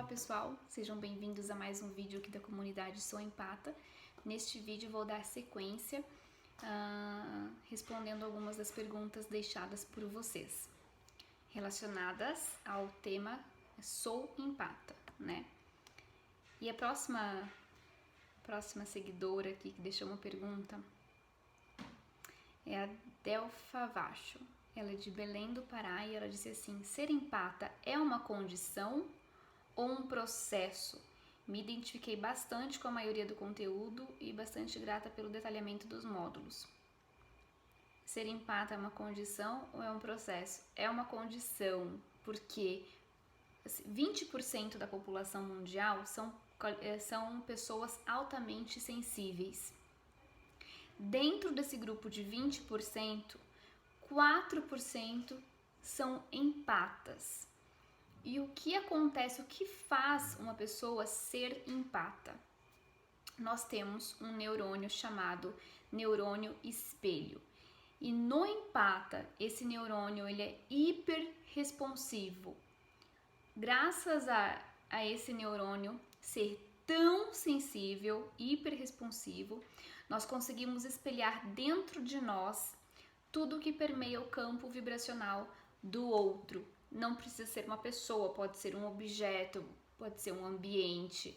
Olá pessoal, sejam bem-vindos a mais um vídeo aqui da comunidade Sou Empata. Neste vídeo vou dar sequência respondendo algumas das perguntas deixadas por vocês relacionadas ao tema Sou Empata, né? E a próxima seguidora aqui que deixou uma pergunta é a Delfa Vacho. Ela é de Belém do Pará e ela disse assim: ser empata é uma condição ou um processo? Me identifiquei bastante com a maioria do conteúdo e bastante grata pelo detalhamento dos módulos. Ser empata é uma condição ou é um processo? É uma condição, porque 20% da população mundial são pessoas altamente sensíveis. Dentro desse grupo de 20%, 4% são empatas. E o que acontece, o que faz uma pessoa ser empata? Nós temos um neurônio chamado neurônio espelho. E no empata, esse neurônio ele é hiperresponsivo. Graças a esse neurônio ser tão sensível, hiperresponsivo, nós conseguimos espelhar dentro de nós tudo que permeia o campo vibracional do outro. Não precisa ser uma pessoa, pode ser um objeto, pode ser um ambiente.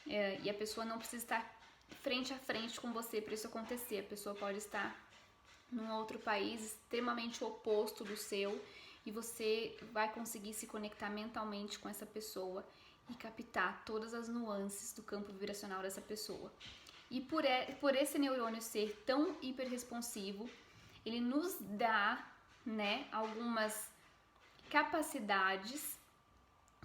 E a pessoa não precisa estar frente a frente com você para isso acontecer. A pessoa pode estar num outro país extremamente oposto do seu e você vai conseguir se conectar mentalmente com essa pessoa e captar todas as nuances do campo vibracional dessa pessoa. E por esse neurônio ser tão hiperresponsivo, ele nos dá, né, algumas capacidades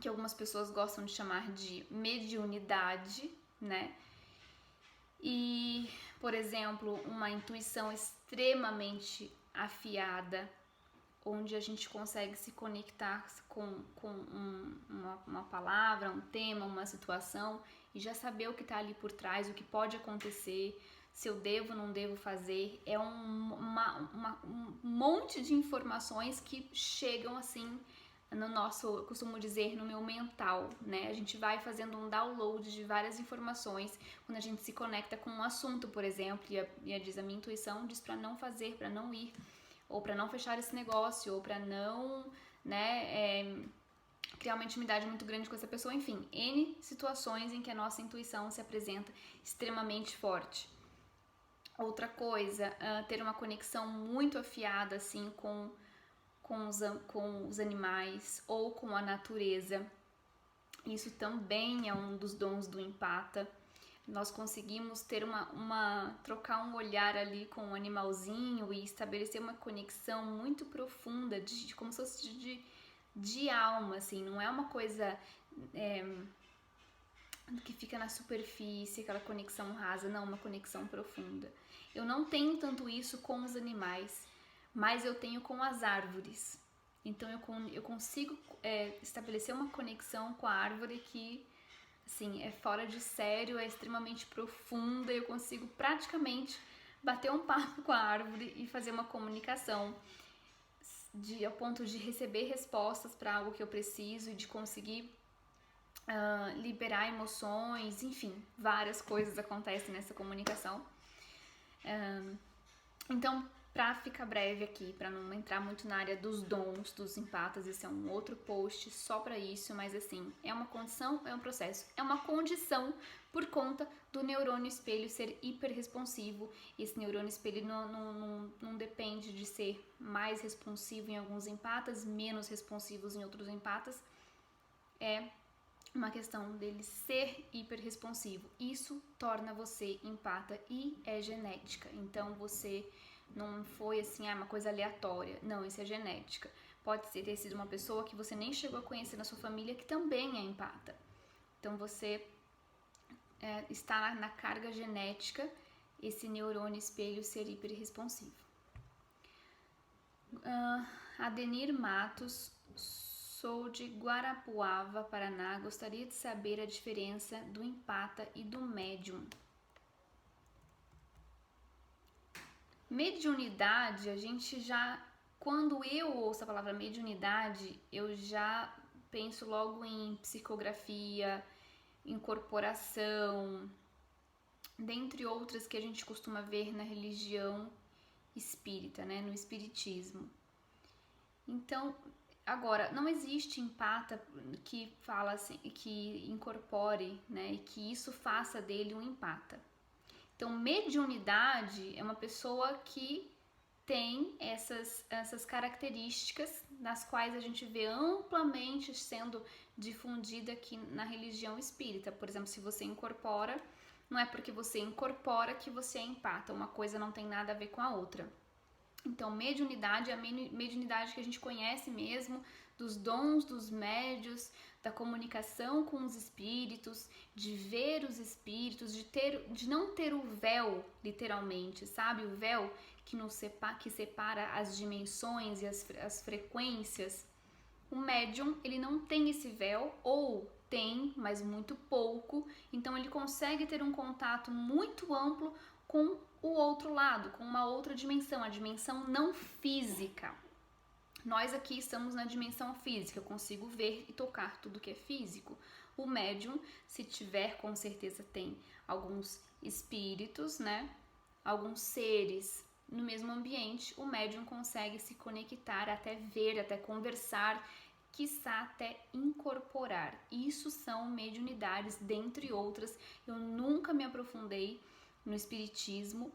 que algumas pessoas gostam de chamar de mediunidade, né? E, por exemplo, uma intuição extremamente afiada, onde a gente consegue se conectar com uma palavra, um tema, uma situação e já saber o que está ali por trás, o que pode acontecer, se eu devo ou não devo fazer. É um monte de informações que chegam assim no nosso, eu costumo dizer, no meu mental, né? A gente vai fazendo um download de várias informações quando a gente se conecta com um assunto, por exemplo, e a minha intuição diz para não fazer, para não ir, ou para não fechar esse negócio, ou para não, né, criar uma intimidade muito grande com essa pessoa. Enfim, N situações em que a nossa intuição se apresenta extremamente forte. Outra coisa, ter uma conexão muito afiada assim com os animais ou com a natureza. Isso também é um dos dons do empata. Nós conseguimos ter trocar um olhar ali com um animalzinho e estabelecer uma conexão muito profunda, como se fosse de alma, assim. Não é uma coisa que fica na superfície, aquela conexão rasa, não, uma conexão profunda. Eu não tenho tanto isso com os animais, mas eu tenho com as árvores. Então eu consigo estabelecer uma conexão com a árvore que, assim, é fora de sério, é extremamente profunda. Eu consigo praticamente bater um papo com a árvore e fazer uma comunicação ao ponto de receber respostas para algo que eu preciso e de conseguir liberar emoções, enfim, várias coisas acontecem nessa comunicação. Então, para ficar breve aqui, para não entrar muito na área dos dons dos empatas, esse é um outro post só para isso, mas assim, é uma condição, é um processo, é uma condição por conta do neurônio espelho ser hiperresponsivo. Esse neurônio espelho não depende de ser mais responsivo em alguns empatas, menos responsivos em outros empatas. É uma questão dele ser hiperresponsivo. Isso torna você empata e é genética. Então você não foi assim, uma coisa aleatória. Não, isso é genética. Pode ter sido uma pessoa que você nem chegou a conhecer na sua família que também é empata. Então você está na carga genética esse neurônio espelho ser hiperresponsivo. Adenir Matos: sou de Guarapuava, Paraná. Gostaria de saber a diferença do empata e do médium. Mediunidade, a gente já... Quando eu ouço a palavra mediunidade, eu já penso logo em psicografia, incorporação, dentre outras que a gente costuma ver na religião espírita, né, no espiritismo. Então, agora, não existe empata que fala assim, que incorpore, né, e que isso faça dele um empata. Então, mediunidade é uma pessoa que tem essas características nas quais a gente vê amplamente sendo difundida aqui na religião espírita. Por exemplo, se você incorpora, não é porque você incorpora que você é empata, uma coisa não tem nada a ver com a outra. Então, mediunidade é a mediunidade que a gente conhece mesmo, dos dons dos médios, da comunicação com os espíritos, de ver os espíritos, de não ter o véu, literalmente, sabe? O véu que separa as dimensões e as frequências. O médium, ele não tem esse véu, ou tem, mas muito pouco, então ele consegue ter um contato muito amplo com o outro lado, com uma outra dimensão, a dimensão não física. Nós aqui estamos na dimensão física, eu consigo ver e tocar tudo que é físico. O médium, se tiver, com certeza tem alguns espíritos, né? Alguns seres no mesmo ambiente, o médium consegue se conectar, até ver, até conversar, quiçá até incorporar. Isso são mediunidades, dentre outras. Eu nunca me aprofundei no espiritismo,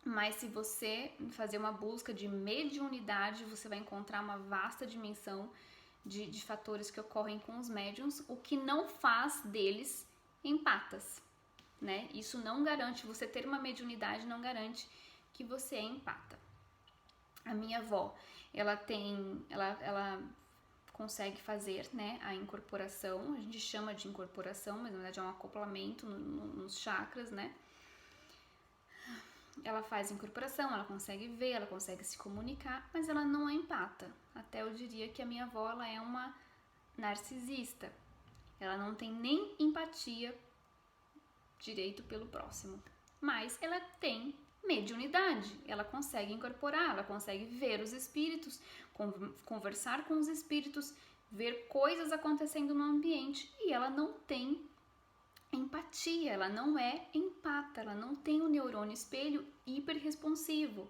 mas se você fazer uma busca de mediunidade, você vai encontrar uma vasta dimensão de fatores que ocorrem com os médiums, o que não faz deles empatas, né? Isso não garante, você ter uma mediunidade não garante que você é empata. A minha avó, ela consegue fazer, né, a incorporação, a gente chama de incorporação, mas na verdade é um acoplamento nos chakras, né? Ela faz incorporação, ela consegue ver, ela consegue se comunicar, mas ela não é empata. Até eu diria que a minha avó, ela é uma narcisista. Ela não tem nem empatia direito pelo próximo. Mas ela tem mediunidade. Ela consegue incorporar, ela consegue ver os espíritos, conversar com os espíritos, ver coisas acontecendo no ambiente, e ela não tem empatia, ela não é empata, ela não tem o neurônio espelho hiperresponsivo,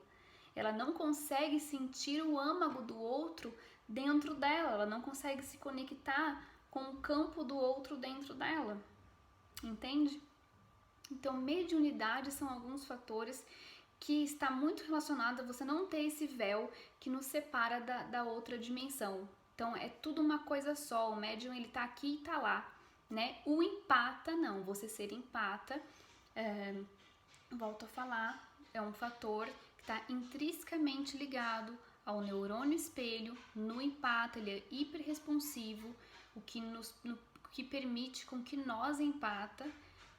ela não consegue sentir o âmago do outro dentro dela, ela não consegue se conectar com o campo do outro dentro dela, entende? Então, mediunidade são alguns fatores que está muito relacionado a você não ter esse véu que nos separa da outra dimensão. Então, é tudo uma coisa só, o médium ele tá aqui e tá lá, né? O empata, não, você ser empata, volto a falar, é um fator que está intrinsecamente ligado ao neurônio espelho. No empata, ele é hiperresponsivo, o que permite com que nós, empata,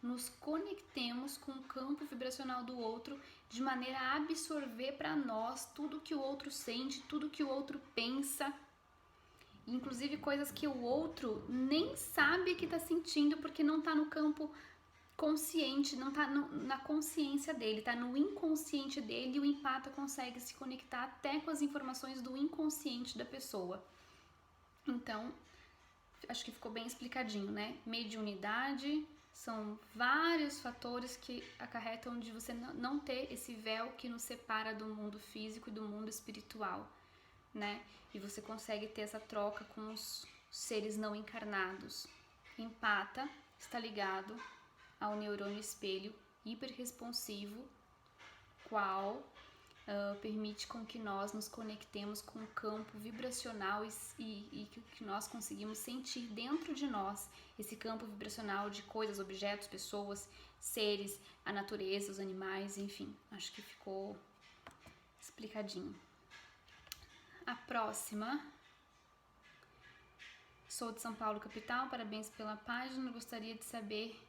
nos conectemos com o campo vibracional do outro de maneira a absorver para nós tudo que o outro sente, tudo que o outro pensa, inclusive coisas que o outro nem sabe que está sentindo, porque não está no campo consciente, não está na consciência dele, está no inconsciente dele, e o empata consegue se conectar até com as informações do inconsciente da pessoa. Então, acho que ficou bem explicadinho, né? Mediunidade são vários fatores que acarretam de você não ter esse véu que nos separa do mundo físico e do mundo espiritual, né? E você consegue ter essa troca com os seres não encarnados. Empata está ligado ao neurônio espelho hiperresponsivo, qual permite com que nós nos conectemos com o campo vibracional e que nós conseguimos sentir dentro de nós esse campo vibracional de coisas, objetos, pessoas, seres, a natureza, os animais, enfim. Acho que ficou explicadinho. A próxima. Sou de São Paulo, capital, parabéns pela página, gostaria de saber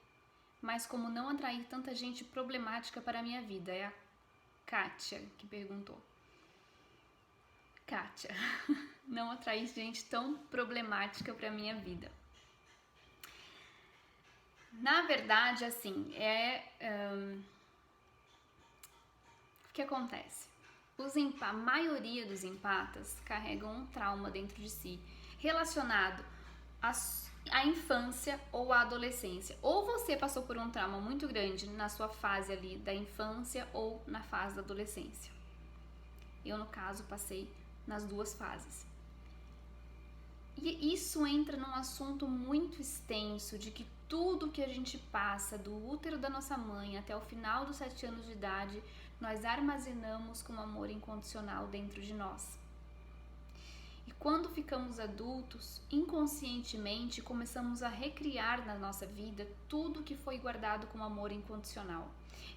mais como não atrair tanta gente problemática para a minha vida. É a Kátia que perguntou. Kátia, não atrair gente tão problemática para a minha vida. Na verdade, assim, o que acontece? A maioria dos empatas carregam um trauma dentro de si, relacionado a infância ou a adolescência. Ou você passou por um trauma muito grande na sua fase ali da infância ou na fase da adolescência. Eu, no caso, passei nas duas fases. E isso entra num assunto muito extenso de que tudo que a gente passa do útero da nossa mãe até o final dos 7 anos de idade, nós armazenamos com amor incondicional dentro de nós. E quando ficamos adultos, inconscientemente começamos a recriar na nossa vida tudo que foi guardado com amor incondicional.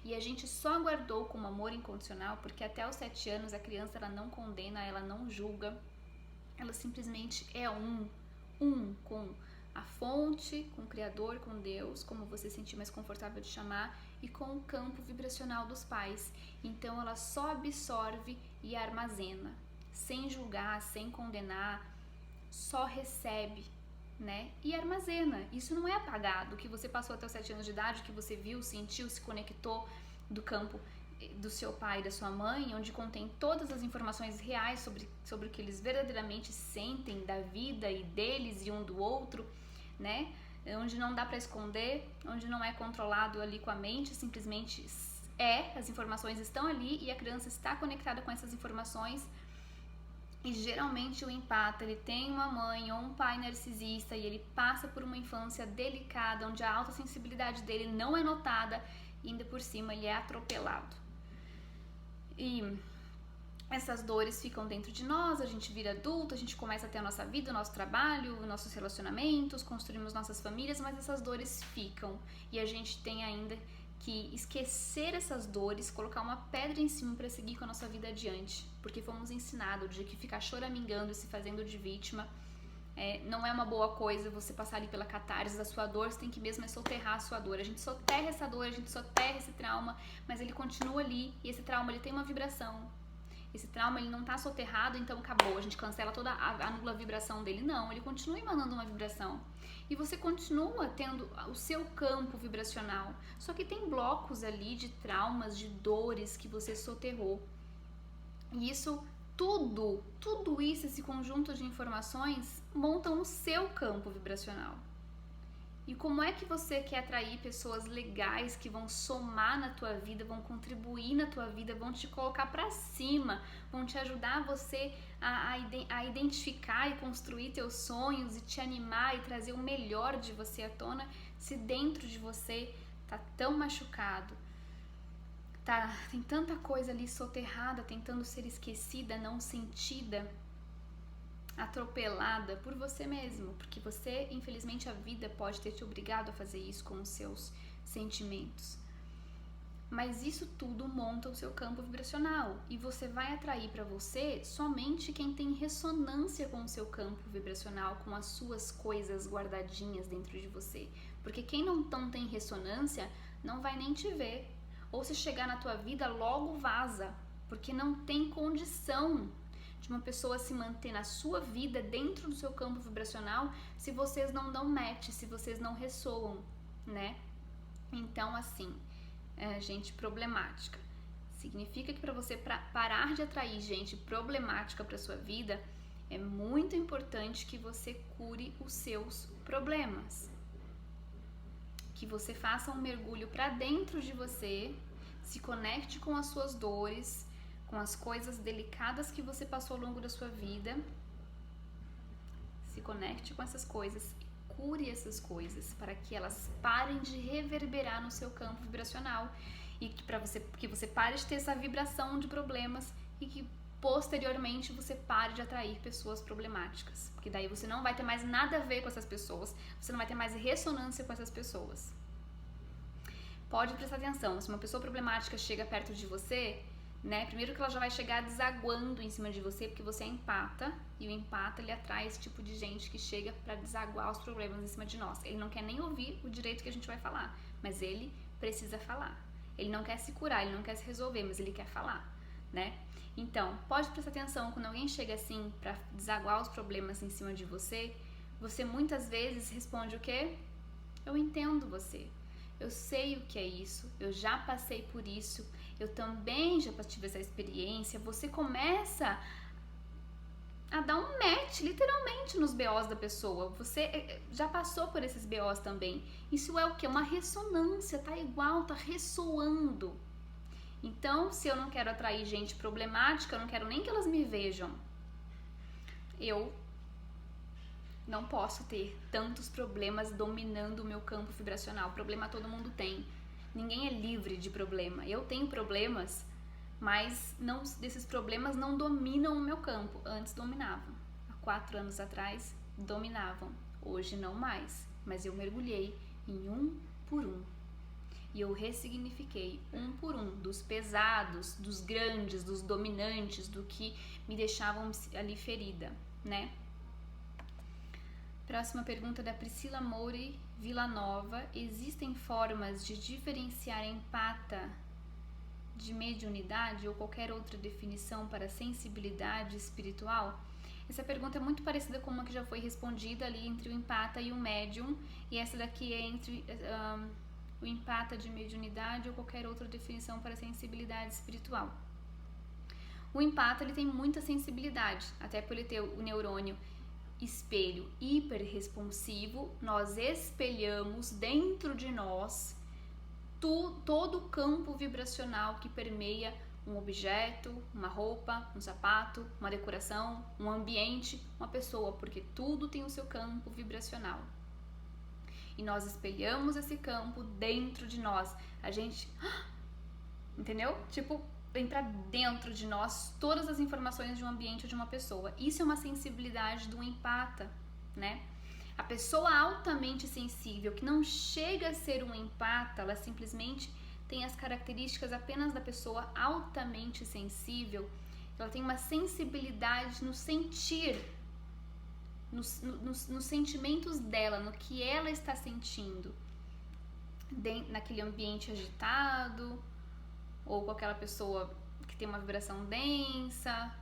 E a gente só guardou com amor incondicional porque até os 7 anos a criança ela não condena, ela não julga, ela simplesmente é um com a fonte, com o Criador, com Deus, como você se sentir mais confortável de chamar, e com o campo vibracional dos pais. Então ela só absorve e armazena, sem julgar, sem condenar, só recebe, né? E armazena. Isso não é apagado. O que você passou até os 7 anos de idade, o que você viu, sentiu, se conectou do campo do seu pai e da sua mãe, onde contém todas as informações reais sobre o que eles verdadeiramente sentem da vida e deles e um do outro, né? Onde não dá para esconder, onde não é controlado ali com a mente, simplesmente as informações estão ali e a criança está conectada com essas informações. E geralmente o empata, ele tem uma mãe ou um pai narcisista e ele passa por uma infância delicada, onde a alta sensibilidade dele não é notada e ainda por cima ele é atropelado. E essas dores ficam dentro de nós, a gente vira adulto, a gente começa a ter a nossa vida, o nosso trabalho, nossos relacionamentos, construímos nossas famílias, mas essas dores ficam e a gente tem ainda que esquecer essas dores, colocar uma pedra em cima para seguir com a nossa vida adiante, porque fomos ensinados de que ficar choramingando e se fazendo de vítima não é uma boa coisa. Você passar ali pela catarse da sua dor, você tem que mesmo soterrar a sua dor. A gente soterra essa dor, a gente soterra esse trauma, mas ele continua ali e esse trauma ele tem uma vibração. Esse trauma ele não tá soterrado, então acabou, a gente cancela toda anula a vibração dele. Não, ele continua emanando uma vibração. E você continua tendo o seu campo vibracional. Só que tem blocos ali de traumas, de dores que você soterrou. E isso, tudo isso, esse conjunto de informações, montam o seu campo vibracional. E como é que você quer atrair pessoas legais que vão somar na tua vida, vão contribuir na tua vida, vão te colocar pra cima, vão te ajudar você a identificar e construir teus sonhos e te animar e trazer o melhor de você à tona, se dentro de você tá tão machucado, tem tanta coisa ali soterrada, tentando ser esquecida, não sentida, atropelada por você mesmo, porque você, infelizmente, a vida pode ter te obrigado a fazer isso com os seus sentimentos. Mas isso tudo monta o seu campo vibracional e você vai atrair para você somente quem tem ressonância com o seu campo vibracional, com as suas coisas guardadinhas dentro de você. Porque quem não tem ressonância não vai nem te ver. Ou se chegar na tua vida, logo vaza, porque não tem condição de uma pessoa se manter na sua vida, dentro do seu campo vibracional, se vocês não dão match, se vocês não ressoam, né? Então, assim, gente problemática. Significa que para você parar de atrair gente problemática para sua vida, é muito importante que você cure os seus problemas. Que você faça um mergulho para dentro de você, se conecte com as suas dores, com as coisas delicadas que você passou ao longo da sua vida, se conecte com essas coisas, cure essas coisas para que elas parem de reverberar no seu campo vibracional e que você pare de ter essa vibração de problemas e que posteriormente você pare de atrair pessoas problemáticas, porque daí você não vai ter mais nada a ver com essas pessoas, você não vai ter mais ressonância com essas pessoas. Pode prestar atenção, se uma pessoa problemática chega perto de você, né? Primeiro que ela já vai chegar desaguando em cima de você, porque você é empata, e o empata ele atrai esse tipo de gente que chega para desaguar os problemas em cima de nós. Ele não quer nem ouvir o direito que a gente vai falar, mas ele precisa falar. Ele não quer se curar, ele não quer se resolver, mas ele quer falar, né? Então, pode prestar atenção quando alguém chega assim para desaguar os problemas em cima de você, você muitas vezes responde o quê? Eu entendo você. Eu sei o que é isso, eu já passei por isso, eu também já tive essa experiência. Você começa a dar um match, literalmente, nos BOs da pessoa. Você já passou por esses BOs também. Isso é o quê? Uma ressonância, tá igual, tá ressoando. Então, se eu não quero atrair gente problemática, eu não quero nem que elas me vejam, eu não posso ter tantos problemas dominando o meu campo vibracional. Problema todo mundo tem. Ninguém é livre de problema. Eu tenho problemas, mas desses problemas não dominam o meu campo. Antes dominavam. Há 4 anos atrás dominavam. Hoje não mais. Mas eu mergulhei em um por um. E eu ressignifiquei um por um, dos pesados, dos grandes, dos dominantes, do que me deixavam ali ferida, né? Próxima pergunta da Priscila Mouri Villanova. Existem formas de diferenciar empata de mediunidade ou qualquer outra definição para sensibilidade espiritual? Essa pergunta é muito parecida com uma que já foi respondida ali entre o empata e o médium, e essa daqui é entre o empata de mediunidade ou qualquer outra definição para sensibilidade espiritual. O empata, ele tem muita sensibilidade, até por ele ter o neurônio espelho hiperresponsivo. Nós espelhamos dentro de nós todo o campo vibracional que permeia um objeto, uma roupa, um sapato, uma decoração, um ambiente, uma pessoa, porque tudo tem o seu campo vibracional. E nós espelhamos esse campo dentro de nós. A gente, entendeu? Tipo, vem pra dentro de nós todas as informações de um ambiente ou de uma pessoa. Isso é uma sensibilidade do empata, né? A pessoa altamente sensível, que não chega a ser um empata, ela simplesmente tem as características apenas da pessoa altamente sensível. Ela tem uma sensibilidade no sentir, nos sentimentos dela, no que ela está sentindo, naquele ambiente agitado, ou com aquela pessoa que tem uma vibração densa,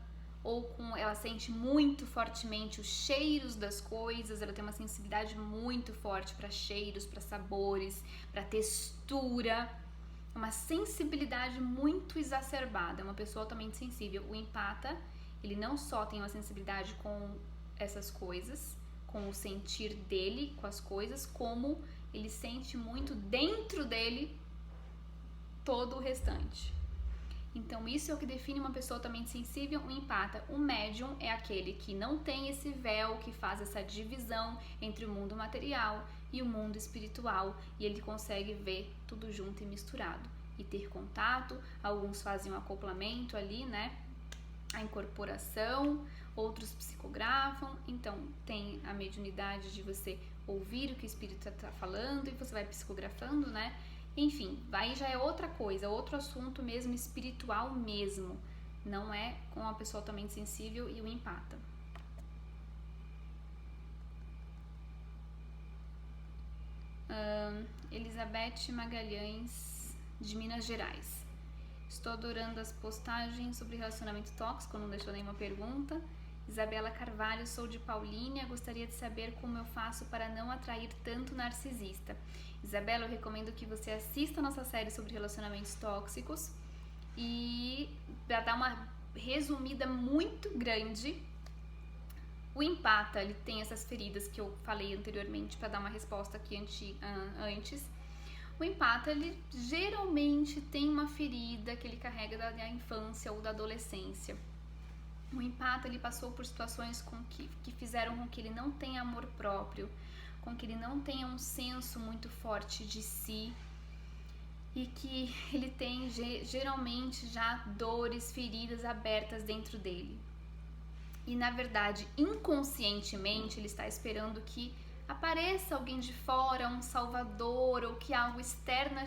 ou ela sente muito fortemente os cheiros das coisas. Ela tem uma sensibilidade muito forte para cheiros, para sabores, para textura. É uma sensibilidade muito exacerbada, é uma pessoa altamente sensível. O empata, ele não só tem uma sensibilidade com essas coisas, com o sentir dele com as coisas, como ele sente muito dentro dele todo o restante. Então isso é o que define uma pessoa altamente sensível, um empata. O médium é aquele que não tem esse véu, que faz essa divisão entre o mundo material e o mundo espiritual, e ele consegue ver tudo junto e misturado e ter contato. Alguns fazem um acoplamento ali, né? A incorporação, outros psicografam. Então tem a mediunidade de você ouvir o que o espírito está falando e você vai psicografando, né? Enfim, aí já é outra coisa, outro assunto mesmo, espiritual mesmo. Não é com a pessoa altamente sensível e o empata. Elizabeth Magalhães, de Minas Gerais. Estou adorando as postagens sobre relacionamento tóxico, não deixou nenhuma pergunta. Isabela Carvalho, sou de Paulínia, gostaria de saber como eu faço para não atrair tanto narcisista. Isabela, eu recomendo que você assista a nossa série sobre relacionamentos tóxicos, e para dar uma resumida muito grande, o empata, ele tem essas feridas que eu falei anteriormente, para dar uma resposta aqui antes. O empata, ele geralmente tem uma ferida que ele carrega da infância ou da adolescência. O empata, ele passou por situações que fizeram com que ele não tenha amor próprio, com que ele não tenha um senso muito forte de si, e que ele tem geralmente já dores, feridas abertas dentro dele. E na verdade, inconscientemente, ele está esperando que apareça alguém de fora, um salvador, ou que algo externo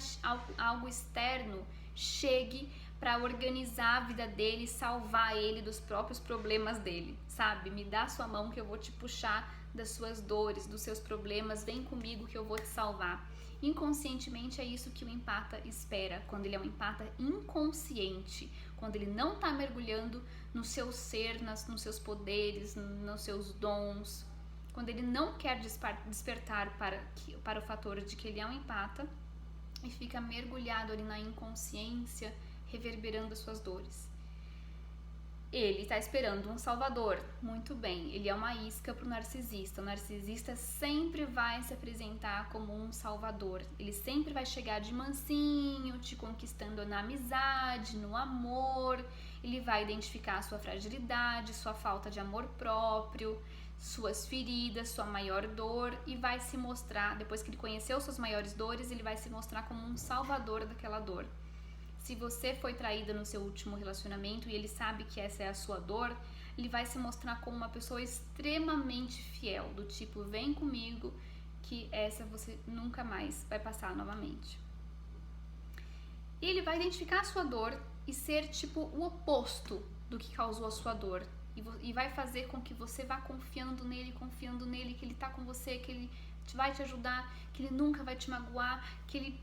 chegue para organizar a vida dele, salvar ele dos próprios problemas dele, sabe? Me dá sua mão que eu vou te puxar das suas dores, dos seus problemas, vem comigo que eu vou te salvar. Inconscientemente é isso que o empata espera, quando ele é um empata inconsciente, quando ele não está mergulhando no seu ser, nos seus poderes, nos seus dons, quando ele não quer despertar para o fator de que ele é um empata e fica mergulhado ali na inconsciência, reverberando as suas dores. Ele está esperando um salvador. Muito bem, ele é uma isca para o narcisista. O narcisista sempre vai se apresentar como um salvador. Ele sempre vai chegar de mansinho, te conquistando na amizade, no amor. Ele vai identificar a sua fragilidade, sua falta de amor próprio, suas feridas, sua maior dor e vai se mostrar, depois que ele conheceu suas maiores dores, ele vai se mostrar como um salvador daquela dor. Se você foi traída no seu último relacionamento e ele sabe que essa é a sua dor, ele vai se mostrar como uma pessoa extremamente fiel, do tipo, vem comigo que essa você nunca mais vai passar novamente. E ele vai identificar a sua dor e ser tipo o oposto do que causou a sua dor. E vai fazer com que você vá confiando nele, que ele tá com você, que ele vai te ajudar, que ele nunca vai te magoar, que ele,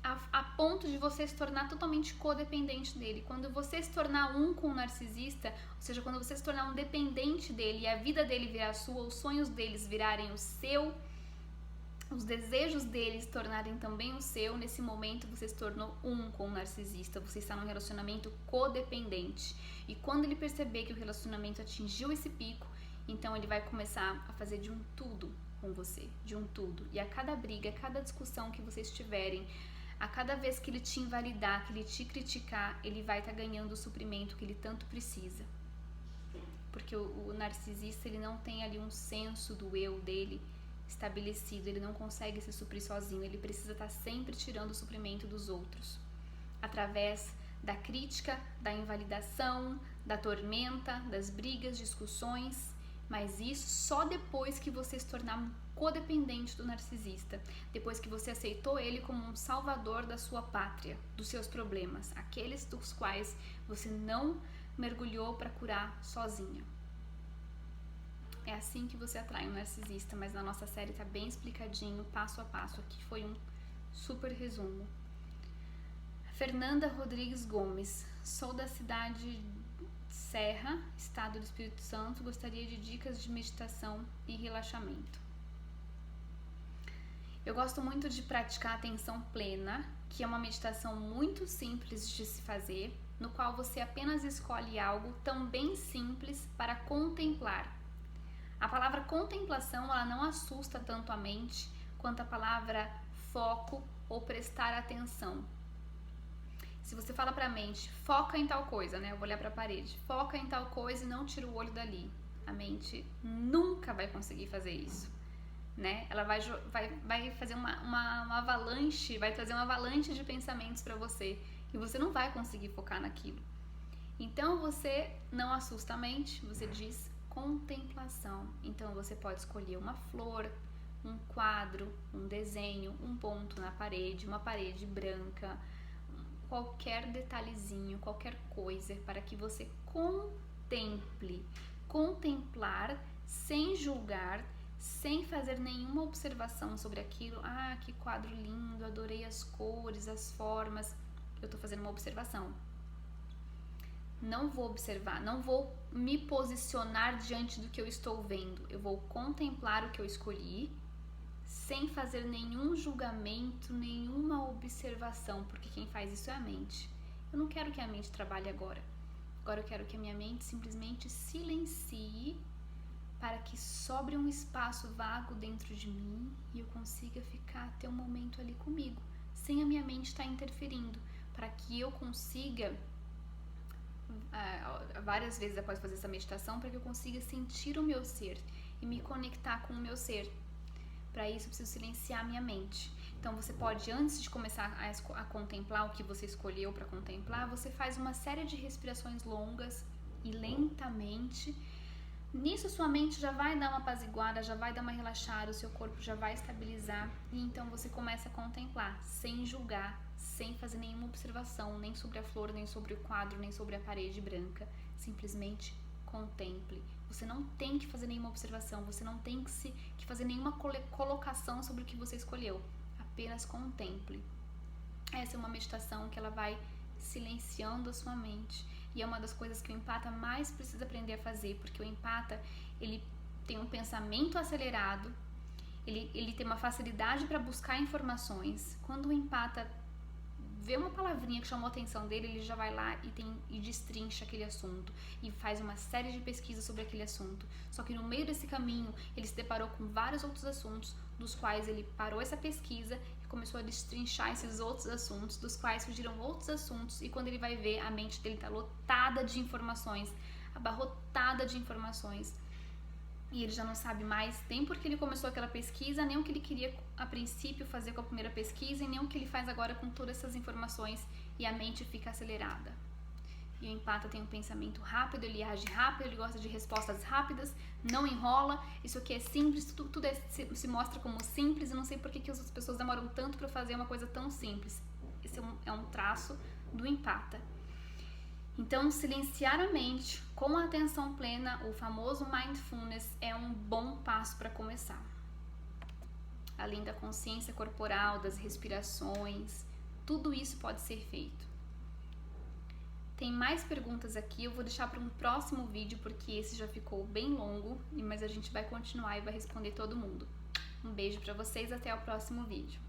a ponto de você se tornar totalmente codependente dele. Quando você se tornar um com o narcisista, ou seja, quando você se tornar um dependente dele e a vida dele virar a sua, os sonhos deles virarem o seu, os desejos deles se tornarem também o seu, nesse momento você se tornou um com o narcisista, você está num relacionamento codependente. E quando ele perceber que o relacionamento atingiu esse pico, então ele vai começar a fazer de um tudo com você, de um tudo. E a cada briga, a cada discussão que vocês tiverem, a cada vez que ele te invalidar, que ele te criticar, ele vai estar ganhando o suprimento que ele tanto precisa. Porque o narcisista, ele não tem ali um senso do eu dele estabelecido, ele não consegue se suprir sozinho, ele precisa estar sempre tirando o suprimento dos outros, através da crítica, da invalidação, da tormenta, das brigas, discussões, mas isso só depois que você se tornar codependente do narcisista, depois que você aceitou ele como um salvador da sua pátria, dos seus problemas, aqueles dos quais você não mergulhou para curar sozinha. É assim que você atrai um narcisista, mas na nossa série tá bem explicadinho, passo a passo. Aqui foi um super resumo. Fernanda Rodrigues Gomes, sou da cidade de Serra, estado do Espírito Santo, gostaria de dicas de meditação e relaxamento. Eu gosto muito de praticar atenção plena, que é uma meditação muito simples de se fazer, no qual você apenas escolhe algo também simples para contemplar. A palavra contemplação, ela não assusta tanto a mente quanto a palavra foco ou prestar atenção. Se você fala para a mente, foca em tal coisa, né? Eu vou olhar para a parede, foca em tal coisa e não tira o olho dali. A mente nunca vai conseguir fazer isso, né? Ela vai fazer uma avalanche, vai trazer uma avalanche de pensamentos para você e você não vai conseguir focar naquilo. Então você não assusta a mente, você diz contemplação. Então você pode escolher uma flor, um quadro, um desenho, um ponto na parede, uma parede branca, qualquer detalhezinho, qualquer coisa para que você contemple. Contemplar sem julgar, sem fazer nenhuma observação sobre aquilo. Ah, que quadro lindo, adorei as cores, as formas. Eu tô fazendo uma observação. Não vou observar, não vou me posicionar diante do que eu estou vendo. Eu vou contemplar o que eu escolhi, sem fazer nenhum julgamento, nenhuma observação, porque quem faz isso é a mente. Eu não quero que a mente trabalhe agora. Agora eu quero que a minha mente simplesmente silencie para que sobre um espaço vago dentro de mim e eu consiga ficar até um momento ali comigo, sem a minha mente estar interferindo, para que eu consiga várias vezes após fazer essa meditação, para que eu consiga sentir o meu ser e me conectar com o meu ser. Para isso eu preciso silenciar a minha mente. Então você pode, antes de começar a contemplar o que você escolheu para contemplar, você faz uma série de respirações longas e lentamente. Nisso a sua mente já vai dar uma apaziguada, já vai dar uma relaxada, o seu corpo já vai estabilizar e então você começa a contemplar, sem julgar, sem fazer nenhuma observação, nem sobre a flor, nem sobre o quadro, nem sobre a parede branca. Simplesmente contemple. Você não tem que fazer nenhuma observação, você não tem que fazer nenhuma colocação sobre o que você escolheu. Apenas contemple. Essa é uma meditação que ela vai silenciando a sua mente. E é uma das coisas que o empata mais precisa aprender a fazer, porque o empata, ele tem um pensamento acelerado, ele tem uma facilidade para buscar informações. Quando o empata vê uma palavrinha que chamou a atenção dele, ele já vai lá e destrincha aquele assunto e faz uma série de pesquisas sobre aquele assunto. Só que no meio desse caminho, ele se deparou com vários outros assuntos, dos quais ele parou essa pesquisa e começou a destrinchar esses outros assuntos, dos quais surgiram outros assuntos, e quando ele vai ver, a mente dele está lotada de informações, abarrotada de informações, e ele já não sabe mais nem porque ele começou aquela pesquisa, nem o que ele queria a princípio fazer com a primeira pesquisa, e nem o que ele faz agora com todas essas informações, e a mente fica acelerada. E o empata tem um pensamento rápido, ele age rápido, ele gosta de respostas rápidas, não enrola, isso aqui é simples, tudo se mostra como simples, e não sei por que as pessoas demoram tanto para fazer uma coisa tão simples. Esse é um traço do empata. Então, silenciar a mente com a atenção plena, o famoso mindfulness, é um bom passo para começar. Além da consciência corporal, das respirações, tudo isso pode ser feito. Tem mais perguntas aqui, eu vou deixar para um próximo vídeo, porque esse já ficou bem longo, mas a gente vai continuar e vai responder todo mundo. Um beijo para vocês, até o próximo vídeo.